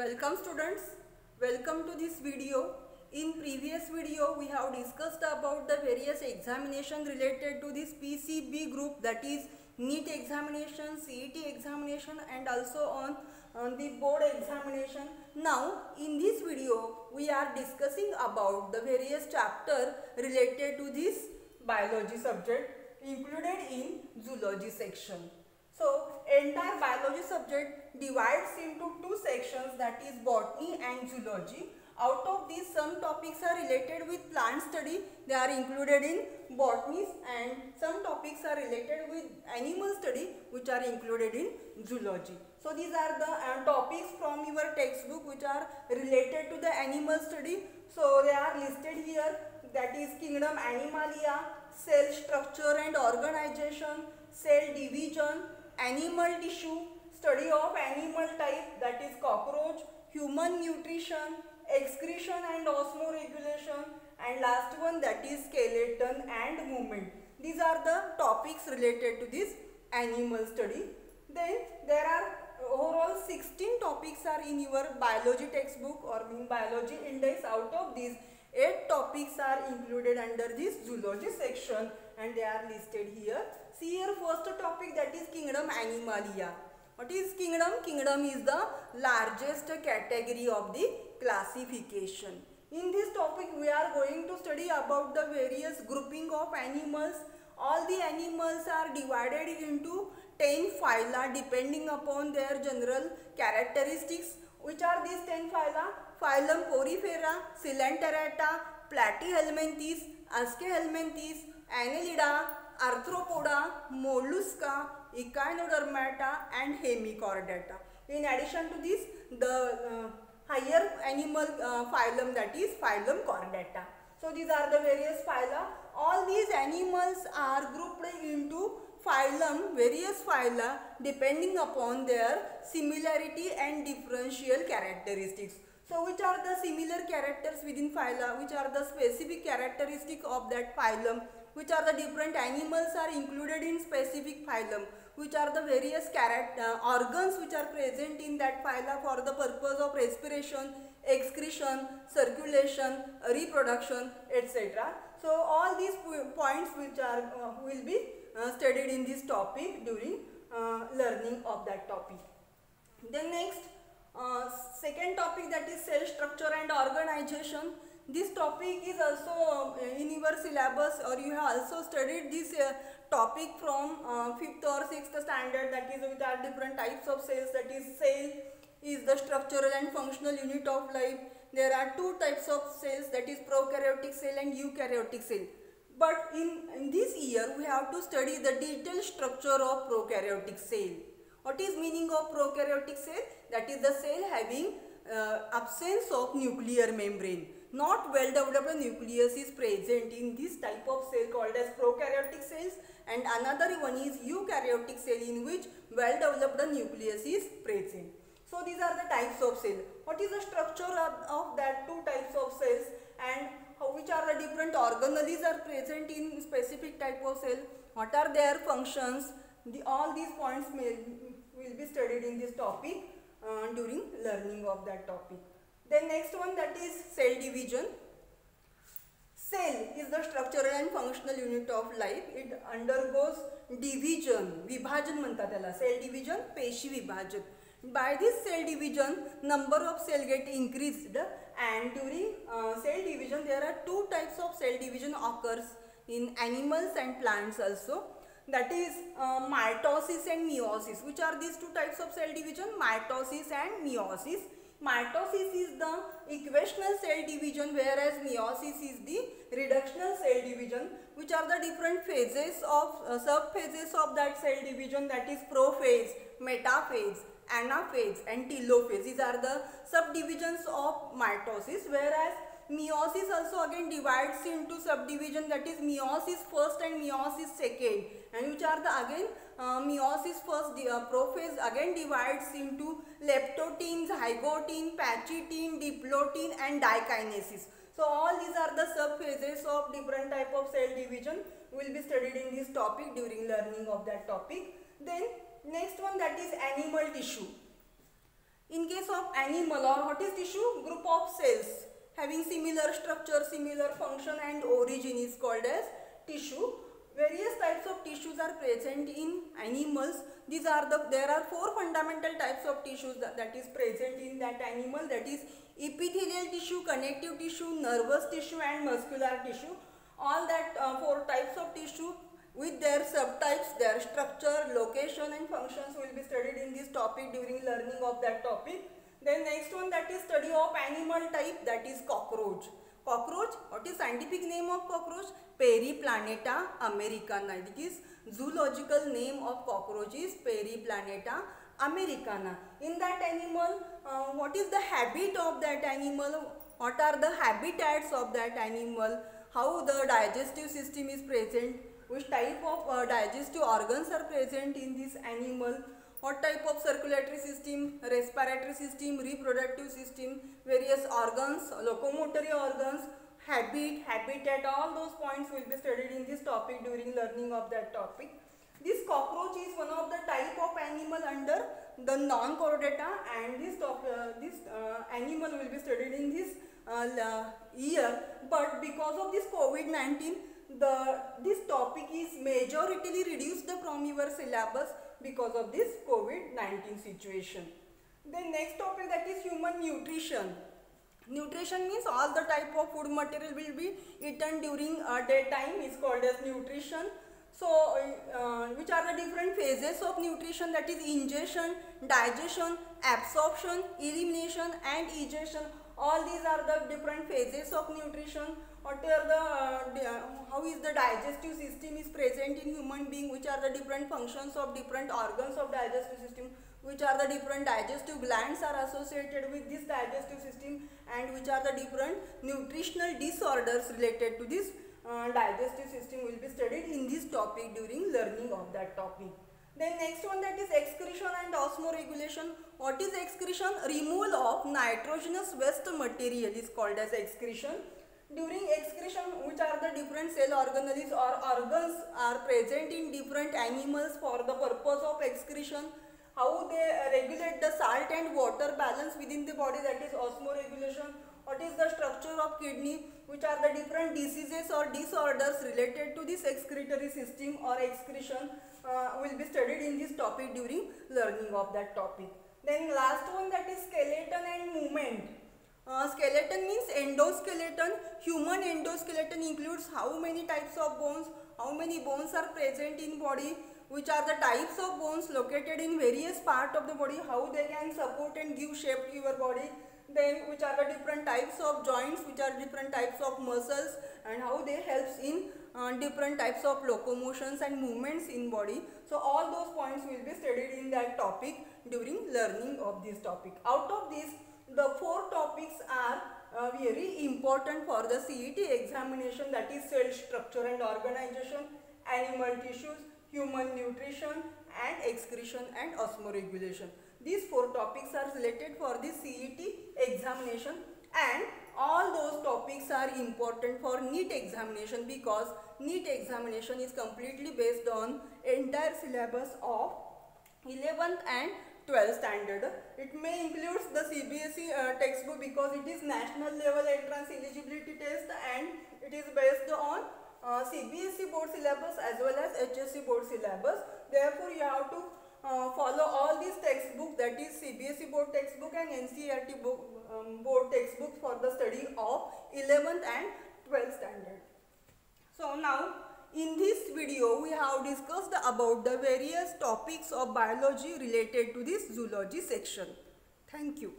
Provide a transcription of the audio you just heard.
Welcome students, welcome to this video. In previous video we have discussed about the various examination related to this PCB group, that is NEET examination, CET examination and also on the board examination. Now in this video we are discussing about the various chapter related to this biology subject included in zoology section. So, entire biology subject divides into two sections, that is botany and zoology. Out of these, some topics are related with plant study, they are included in botany, and some topics are related with animal study which are included in zoology. So, these are the topics from your textbook which are related to the animal study. So, they are listed here, that is kingdom Animalia, cell structure and organization, cell division, animal tissue, study of animal type, that is cockroach, human nutrition, excretion and osmoregulation, and last one, that is skeleton and movement. These are the topics related to this animal study. Then there are overall 16 topics are in your biology textbook or in biology index. Out of these, 8 topics are included under this zoology section and they are listed here. See here, first topic, that is kingdom Animalia. What is kingdom? Kingdom is the largest category of the classification. In this topic we are going to study about the various grouping of animals. All the animals are divided into 10 phyla depending upon their general characteristics. Which are these 10 phyla? Phylum Porifera, Coelenterata, Platyhelminthes, Aschelminthes, Annelida, Arthropoda, Mollusca, Echinodermata and Hemichordata. In addition to this, the higher animal phylum, that is phylum Chordata. So these are the various phyla. All these animals are grouped into phylum, various phyla depending upon their similarity and differential characteristics. So which are the similar characters within phyla, which are the specific characteristic of that phylum, which are the different animals are included in specific phylum, which are the various organs which are present in that phyla for the purpose of respiration, excretion, circulation, reproduction, etc. So all these points which are will be studied in this topic during learning of that topic. Then next, second topic, that is cell structure and organization. This topic is also in your syllabus, or you have also studied this topic from 5th or 6th standard, that is with our different types of cells. That is, cell is the structural and functional unit of life. There are two types of cells, that is prokaryotic cell and eukaryotic cell. But in this year we have to study the detailed structure of prokaryotic cell. What is meaning of prokaryotic cell? That is the cell having absence of nuclear membrane. Not well developed nucleus is present in this type of cell called as prokaryotic cells, and another one is eukaryotic cell in which well developed nucleus is present. So these are the types of cell. What is the structure of that two types of cells, and which are the different organelles are present in specific type of cell, what are their functions? All these points will be studied in this topic during learning of that topic. Then next one, that is cell division. Cell is the structural and functional unit of life. It undergoes division, vibhajan म्हणतात त्याला, cell division, पेशी विभाजन. By this cell division, number of cell get increased, and during cell division there are two types of cell division occurs in animals and plants also. That is mitosis and meiosis. Which are these two types of cell division? Mitosis and meiosis. Mitosis is the equational cell division, whereas meiosis is the reductional cell division. Which are the different phases of subphases of that cell division? That is prophase, metaphase, anaphase and telophase. These are the subdivisions of mitosis, whereas meiosis also again divides into subdivision, that is meiosis first and meiosis second, and which are the again meiosis first prophase again divides into leptotene, zygotene, pachytene, diplotin and dikinesis. So all these are the subphases of different type of cell division will be studied in this topic during learning of that topic. Then next one, that is animal tissue. In case of animal, or what is tissue? Group of cells having similar structure, similar function and origin is called as tissue. Various types of tissues are present in animals. There are four fundamental types of tissues that is present in that animal, that is epithelial tissue, connective tissue, nervous tissue and muscular tissue. All that four types of tissue with their subtypes, their structure, location and functions will be studied in this topic during learning of that topic. Then next one, that is study of animal type, that is cockroach. Cockroach, what is scientific name of cockroach? Periplaneta americana. It is zoological name of cockroach is Periplaneta americana. In that animal, what is the habit of that animal? What are the habitats of that animal? How the digestive system is present? Which type of digestive organs are present in this animal? What type of circulatory system, respiratory system, reproductive system, various organs, locomotory organs, habitat, all those points will be studied in this topic during learning of that topic. This cockroach is one of the type of animal under the non-chordata, and this animal will be studied in this year, but because of this COVID-19, this topic is majoritarily reduced from your syllabus because of this COVID-19 situation. Then next topic, that is human nutrition. Nutrition means all the type of food material will be eaten during daytime is called as nutrition. So which are the different phases of nutrition, that is ingestion, digestion, absorption, elimination and egestion. All these are the different phases of nutrition. What are how is the digestive system is present in human being, which are the different functions of different organs of digestive system, which are the different digestive glands are associated with this digestive system, and which are the different nutritional disorders related to this digestive system will be studied in this topic during learning of that topic. Then next one, that is excretion and osmoregulation. What is excretion? Removal of nitrogenous waste material is called as excretion. During excretion, which are the different cell organelles or organs are present in different animals for the purpose of excretion. How they regulate the salt and water balance within the body, that is osmoregulation. What is the structure of kidney, which are the different diseases or disorders related to this excretory system or excretion will be studied in this topic during learning of that topic. Then last one, that is skeleton and movement. Skeleton means endoskeleton. Human endoskeleton includes how many types of bones, how many bones are present in body, which are the types of bones located in various parts of the body, how they can support and give shape to your body. Then which are the different types of joints, which are different types of muscles, and how they helps in different types of locomotions and movements in body. So all those points will be studied in that topic during learning of this topic. Out of this, the four topics are very important for the CET examination, that is cell structure and organization, animal tissues, human nutrition and excretion and osmoregulation. These four topics are selected for the CET examination, and all those topics are important for NEET examination, because NEET examination is completely based on entire syllabus of 11th and 12th standard. It may include the CBSE textbook because it is national level entrance eligibility test, and it is based on CBSE board syllabus as well as HSC board syllabus. Therefore, you have to follow all these textbooks, that is CBSE board textbook and NCERT board textbook for the study of 11th and 12th standard. So now in this video we have discussed about the various topics of biology related to this zoology section. Thank you.